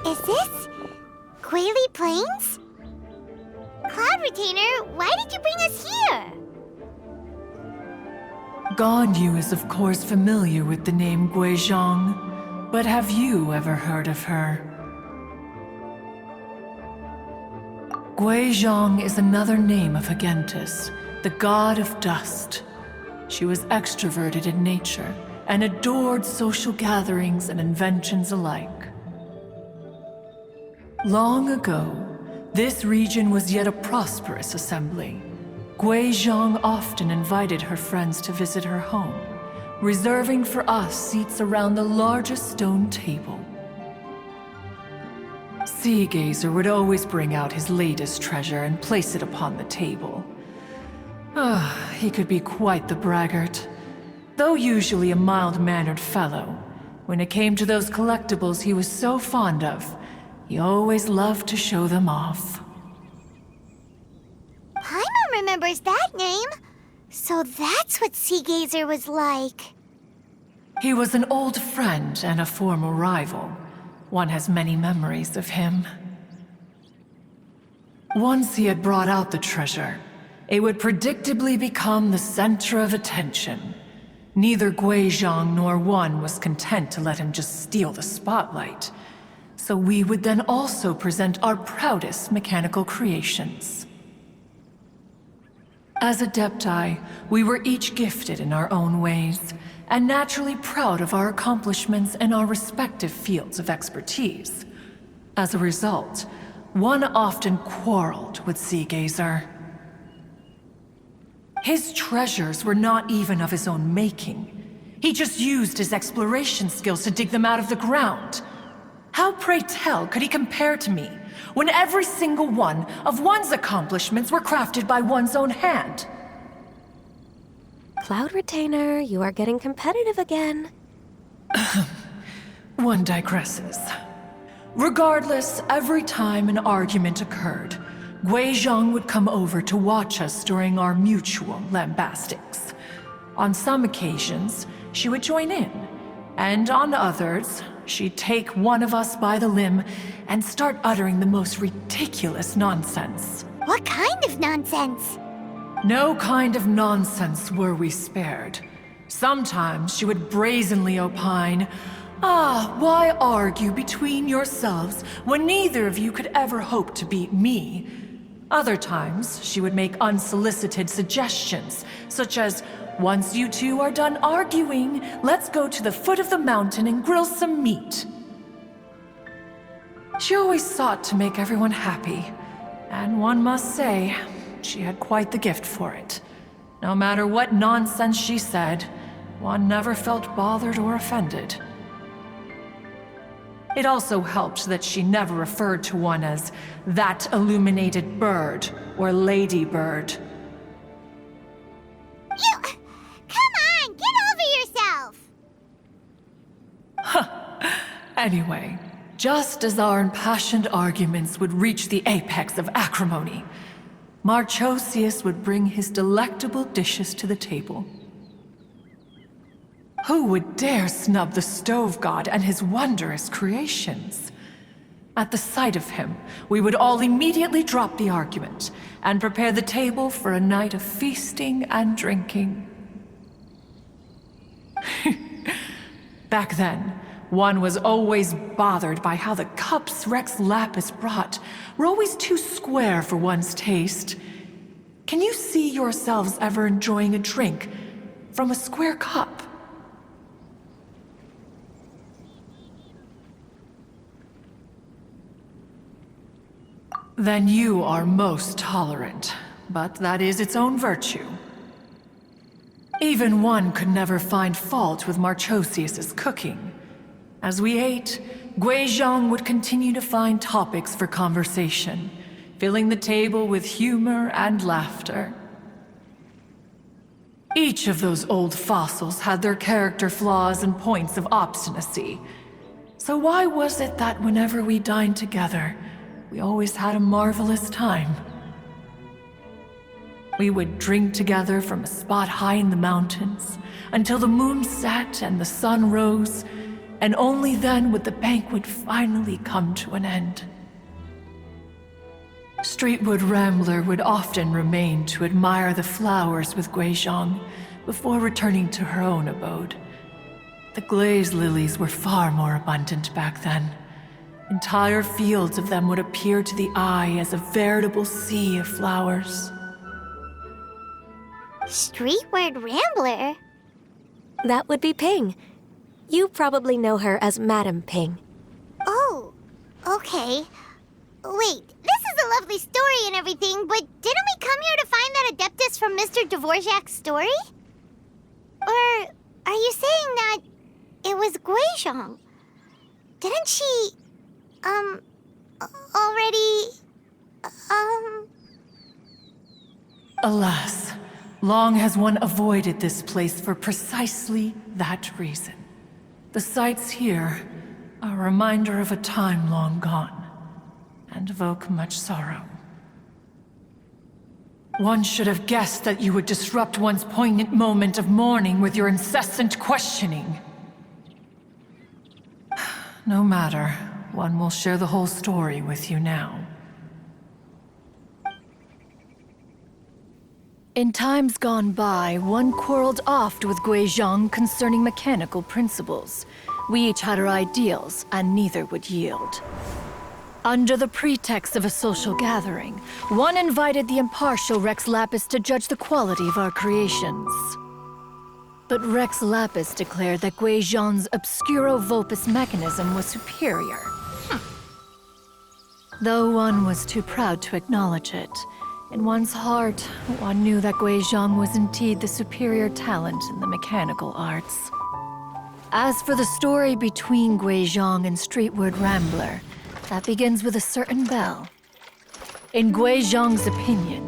Is this Guayli Plains? Cloud Retainer, why did you bring us here? Ganyu is of course familiar with the name Guizhong, but have you ever heard of her? Guizhong is another name of Hagentis, the god of dust. She was extroverted in nature and adored social gatherings and inventions alike. Long ago, this region was yet a prosperous assembly. Guizhong often invited her friends to visit her home, reserving for us seats around the largest stone table. Sea Gazer would always bring out his latest treasure and place it upon the table. He could be quite the braggart. Though usually a mild-mannered fellow, when it came to those collectibles he was so fond of, he always loved to show them off. Paimon remembers that name. So that's what Sea Gazer was like. He was an old friend and a former rival. One has many memories of him. Once he had brought out the treasure, it would predictably become the center of attention. Neither Guizhong nor one was content to let him just steal the spotlight. So we would then also present our proudest mechanical creations. As Adepti, we were each gifted in our own ways, and naturally proud of our accomplishments in our respective fields of expertise. As a result, one often quarreled with Sea Gazer. His treasures were not even of his own making. He just used his exploration skills to dig them out of the ground. How, pray tell, could he compare to me, when every single one of one's accomplishments were crafted by one's own hand? Cloud Retainer, you are getting competitive again. One digresses. Regardless, every time an argument occurred, Guizhong would come over to watch us during our mutual lambastics. On some occasions, she would join in, and on others, she'd take one of us by the limb and start uttering the most ridiculous nonsense. What kind of nonsense? No kind of nonsense were we spared. Sometimes she would brazenly opine, why argue between yourselves when neither of you could ever hope to beat me? Other times, she would make unsolicited suggestions, such as, once you two are done arguing, let's go to the foot of the mountain and grill some meat. She always sought to make everyone happy, and one must say, she had quite the gift for it. No matter what nonsense she said, one never felt bothered or offended. It also helped that she never referred to one as that illuminated bird or ladybird. Come on, get over yourself! Anyway, just as our impassioned arguments would reach the apex of acrimony, Marchosius would bring his delectable dishes to the table. Who would dare snub the stove god and his wondrous creations? At the sight of him, we would all immediately drop the argument and prepare the table for a night of feasting and drinking. Back then, one was always bothered by how the cups Rex Lapis brought were always too square for one's taste. Can you see yourselves ever enjoying a drink from a square cup? Then you are most tolerant, but that is its own virtue. Even one could never find fault with Marchosius's cooking. As we ate, Guizhong would continue to find topics for conversation, filling the table with humor and laughter. Each of those old fossils had their character flaws and points of obstinacy. So why was it that whenever we dined together, we always had a marvelous time? We would drink together from a spot high in the mountains until the moon set and the sun rose, and only then would the banquet finally come to an end. Streetwood Rambler would often remain to admire the flowers with Guizhong before returning to her own abode. The glaze lilies were far more abundant back then. Entire fields of them would appear to the eye as a veritable sea of flowers. Streetward Rambler? That would be Ping. You probably know her as Madam Ping. Oh, okay. Wait, this is a lovely story and everything, but didn't we come here to find that Adeptus from Mr. Dvorak's story? Or are you saying that it was Guizhong? Didn't she, already, Alas, long has one avoided this place for precisely that reason. The sights here are a reminder of a time long gone, and evoke much sorrow. One should have guessed that you would disrupt one's poignant moment of mourning with your incessant questioning. No matter, one will share the whole story with you now. In times gone by, one quarreled oft with Guizhong concerning mechanical principles. We each had our ideals, and neither would yield. Under the pretext of a social gathering, one invited the impartial Rex Lapis to judge the quality of our creations. But Rex Lapis declared that Guizhong's obscuro vulpus mechanism was superior. Though one was too proud to acknowledge it, in one's heart, one knew that Guizhong was indeed the superior talent in the mechanical arts. As for the story between Guizhong and Streetward Rambler, that begins with a certain bell. In Guizhong's opinion,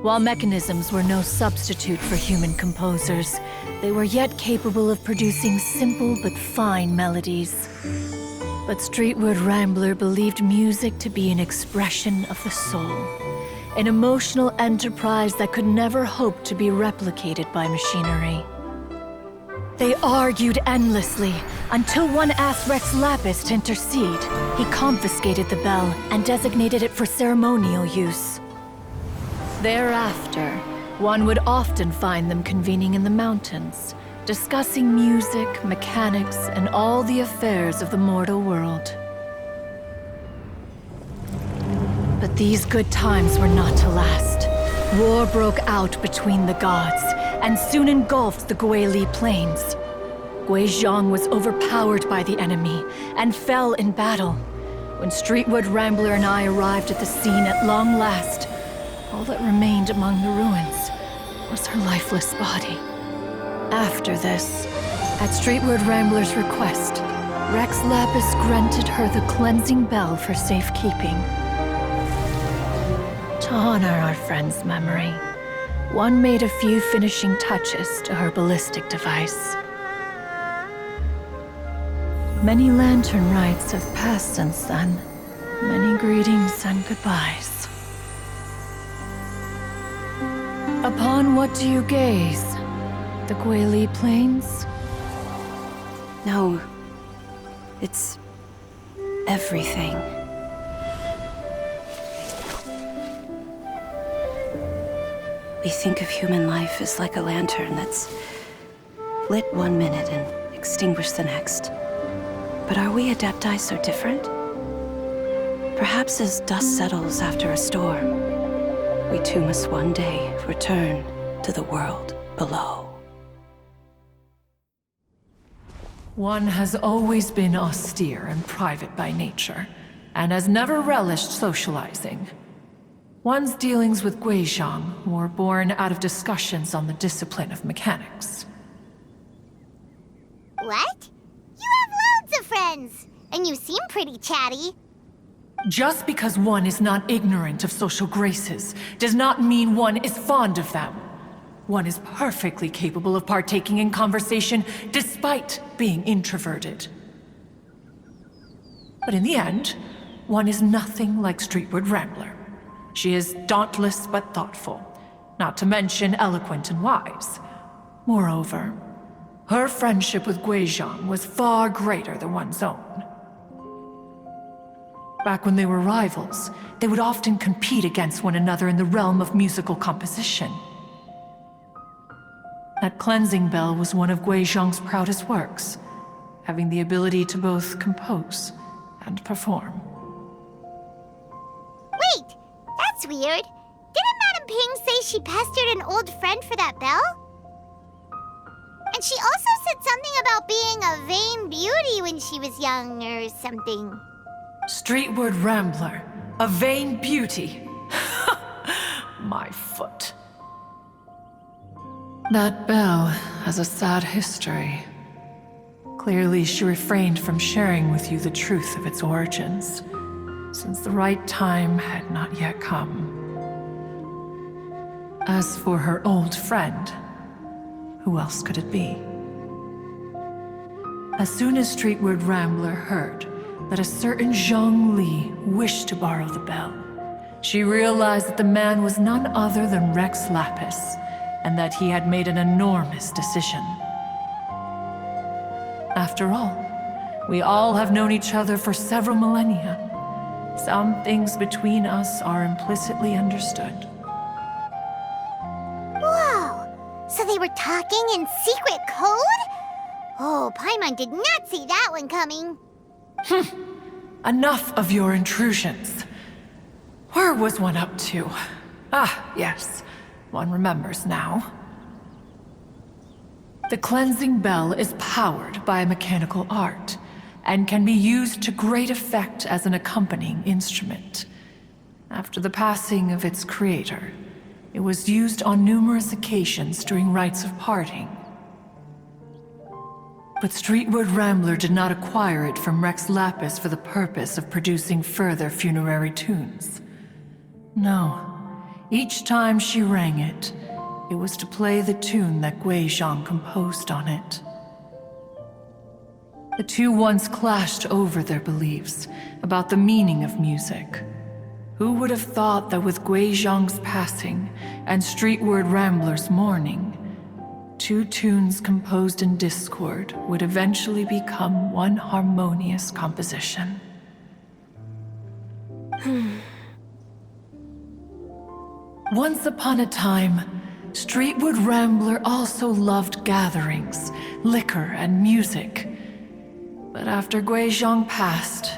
while mechanisms were no substitute for human composers, they were yet capable of producing simple but fine melodies. But Streetward Rambler believed music to be an expression of the soul, an emotional enterprise that could never hope to be replicated by machinery. They argued endlessly, until one asked Rex Lapis to intercede. He confiscated the bell and designated it for ceremonial use. Thereafter, one would often find them convening in the mountains, discussing music, mechanics, and all the affairs of the mortal world. But these good times were not to last. War broke out between the gods, and soon engulfed the Guili Plains. Guizhong was overpowered by the enemy, and fell in battle. When Streetwood Rambler and I arrived at the scene at long last, all that remained among the ruins was her lifeless body. After this, at Streetwood Rambler's request, Rex Lapis granted her the cleansing bell for safekeeping. To honor our friend's memory, one made a few finishing touches to her ballistic device. Many lantern rites have passed since then. Many greetings and goodbyes. Upon what do you gaze? The Guili Plains? No. It's everything. We think of human life as like a lantern that's lit one minute and extinguished the next. But are we Adepti so different? Perhaps as dust settles after a storm, we too must one day return to the world below. One has always been austere and private by nature, and has never relished socializing. One's dealings with Guizhong were born out of discussions on the discipline of mechanics. What? You have loads of friends, and you seem pretty chatty. Just because one is not ignorant of social graces does not mean one is fond of them. One is perfectly capable of partaking in conversation despite being introverted. But in the end, one is nothing like Streetward Rambler. She is dauntless but thoughtful, not to mention eloquent and wise. Moreover, Her friendship with Guizhong was far greater than one's own. Back when they were rivals, they would often compete against one another in the realm of musical composition. That cleansing bell was one of Guizhong's proudest works, having the ability to both compose and perform. Wait, that's weird. Didn't Madame Ping say she pestered an old friend for that bell? And she also said something about being a vain beauty when she was young or something. Streetward Rambler, a vain beauty. My foot. That bell has a sad history. Clearly, she refrained from sharing with you the truth of its origins, since the right time had not yet come. As for her old friend, who else could it be? As soon as Streetward Rambler heard that a certain Zhang Li wished to borrow the bell, she realized that the man was none other than Rex Lapis, and that he had made an enormous decision. After all, we all have known each other for several millennia. Some things between us are implicitly understood. Whoa! So they were talking in secret code? Oh, Paimon did not see that one coming. Enough of your intrusions. Where was one up to? Ah, yes. One remembers now. The cleansing bell is powered by a mechanical art, and can be used to great effect as an accompanying instrument. After the passing of its creator, it was used on numerous occasions during rites of parting. But Streetward Rambler did not acquire it from Rex Lapis for the purpose of producing further funerary tunes. No. Each time she rang it, it was to play the tune that Guizhong composed on it. The two once clashed over their beliefs about the meaning of music. Who would have thought that with Guizhong's passing and Streetward Rambler's mourning, two tunes composed in discord would eventually become one harmonious composition? Once upon a time, Streetward Rambler also loved gatherings, liquor, and music. But after Guizhong passed,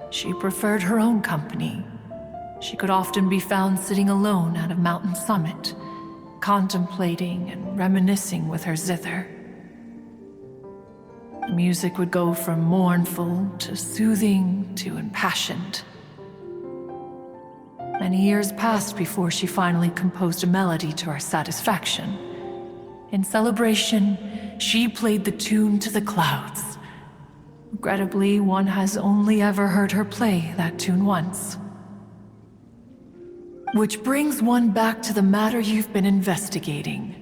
she preferred her own company. She could often be found sitting alone at a mountain summit, contemplating and reminiscing with her zither. The music would go from mournful to soothing to impassioned. Many years passed before she finally composed a melody to our satisfaction. In celebration, she played the tune to the clouds. Regrettably, one has only ever heard her play that tune once. Which brings one back to the matter you've been investigating.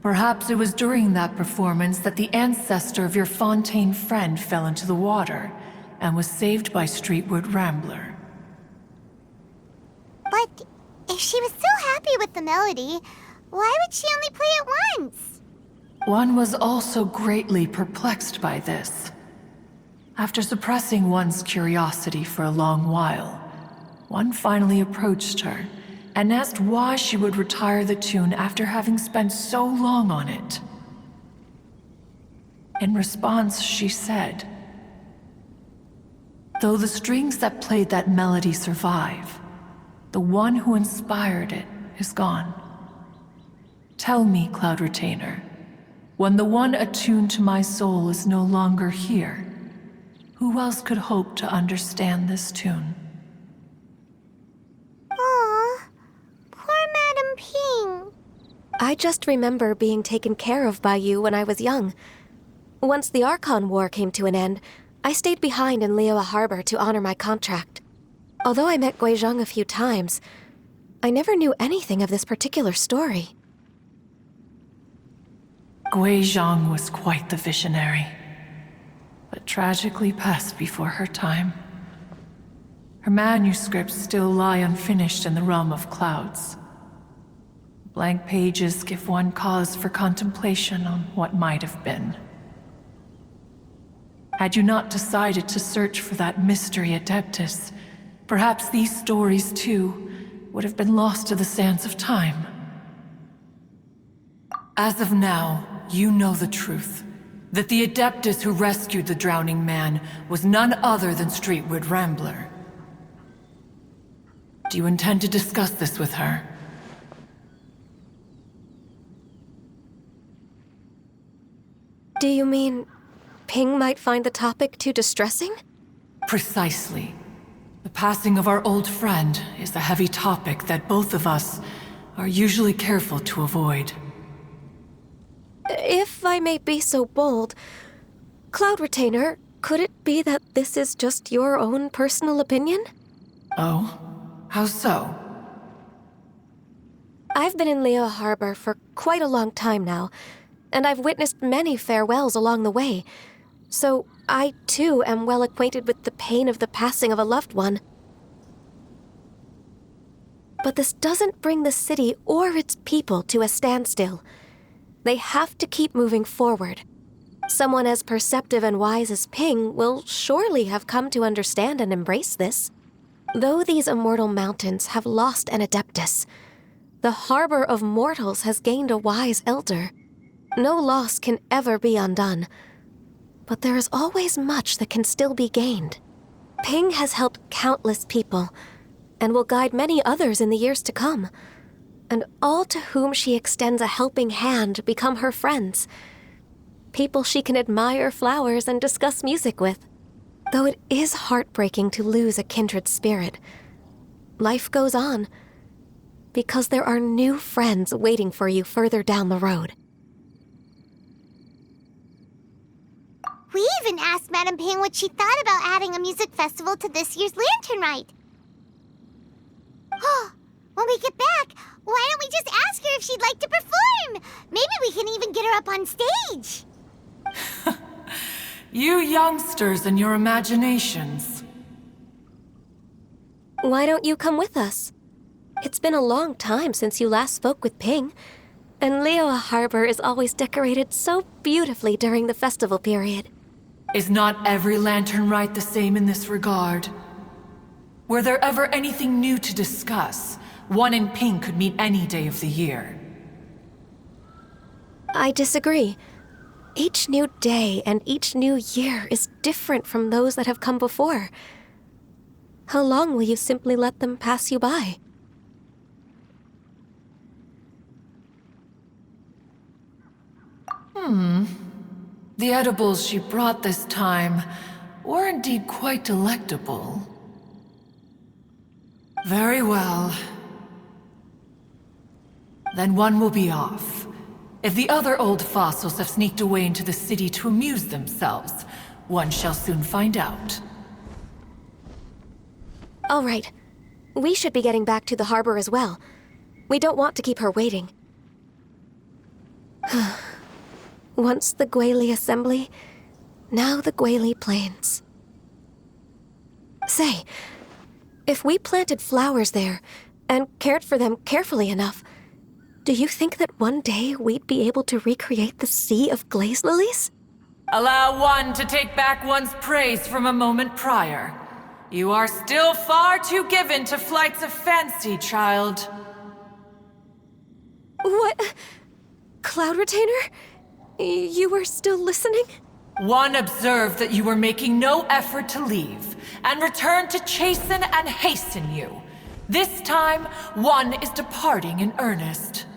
Perhaps it was during that performance that the ancestor of your Fontaine friend fell into the water and was saved by Streetward Rambler. But if she was so happy with the melody, why would she only play it once? One was also greatly perplexed by this. After suppressing one's curiosity for a long while, one finally approached her and asked why she would retire the tune after having spent so long on it. In response, she said, "Though the strings that played that melody survive, the one who inspired it is gone. Tell me, Cloud Retainer, when the one attuned to my soul is no longer here, who else could hope to understand this tune?" Aw, poor Madame Ping. I just remember being taken care of by you when I was young. Once the Archon War came to an end, I stayed behind in Liyue Harbor to honor my contract. Although I met Guizhong a few times, I never knew anything of this particular story. Guizhong was quite the visionary, but tragically passed before her time. Her manuscripts still lie unfinished in the realm of clouds. Blank pages give one cause for contemplation on what might have been. Had you not decided to search for that mystery Adeptus, perhaps these stories, too, would have been lost to the sands of time. As of now, you know the truth. That the Adeptus who rescued the drowning man was none other than Streetward Rambler. Do you intend to discuss this with her? Do you mean Ping might find the topic too distressing? Precisely. The passing of our old friend is a heavy topic that both of us are usually careful to avoid. If I may be so bold, Cloud Retainer, could it be that this is just your own personal opinion? Oh? How so? I've been in Liyue Harbor for quite a long time now, and I've witnessed many farewells along the way, so I too am well acquainted with the pain of the passing of a loved one. But this doesn't bring the city or its people to a standstill. They have to keep moving forward. Someone as perceptive and wise as Ping will surely have come to understand and embrace this. Though these immortal mountains have lost an Adeptus, the harbor of mortals has gained a wise elder. No loss can ever be undone, but there is always much that can still be gained. Ping has helped countless people, and will guide many others in the years to come. And all to whom she extends a helping hand become her friends. People she can admire flowers and discuss music with. Though it is heartbreaking to lose a kindred spirit, life goes on, because there are new friends waiting for you further down the road. We even asked Madame Ping what she thought about adding a music festival to this year's Lantern Rite. Oh, when we get back, why don't we just ask her if she'd like to perform? Maybe we can even get her up on stage. You youngsters and your imaginations. Why don't you come with us? It's been a long time since you last spoke with Ping, and Liyue Harbor is always decorated so beautifully during the festival period. Is not every Lantern Rite the same in this regard? Were there ever anything new to discuss? One in Ping could meet any day of the year. I disagree. Each new day and each new year is different from those that have come before. How long will you simply let them pass you by? The edibles she brought this time were indeed quite delectable. Very well. Then one will be off. If the other old fossils have sneaked away into the city to amuse themselves, one shall soon find out. All right. We should be getting back to the harbor as well. We don't want to keep her waiting. Once the Guili Assembly, now the Guili Plains. Say, if we planted flowers there and cared for them carefully enough, do you think that one day we'd be able to recreate the sea of glaze lilies? Allow one to take back one's praise from a moment prior. You are still far too given to flights of fancy, child. What? Cloud Retainer? You were still listening? One observed that you were making no effort to leave, and returned to chasten and hasten you. This time, one is departing in earnest.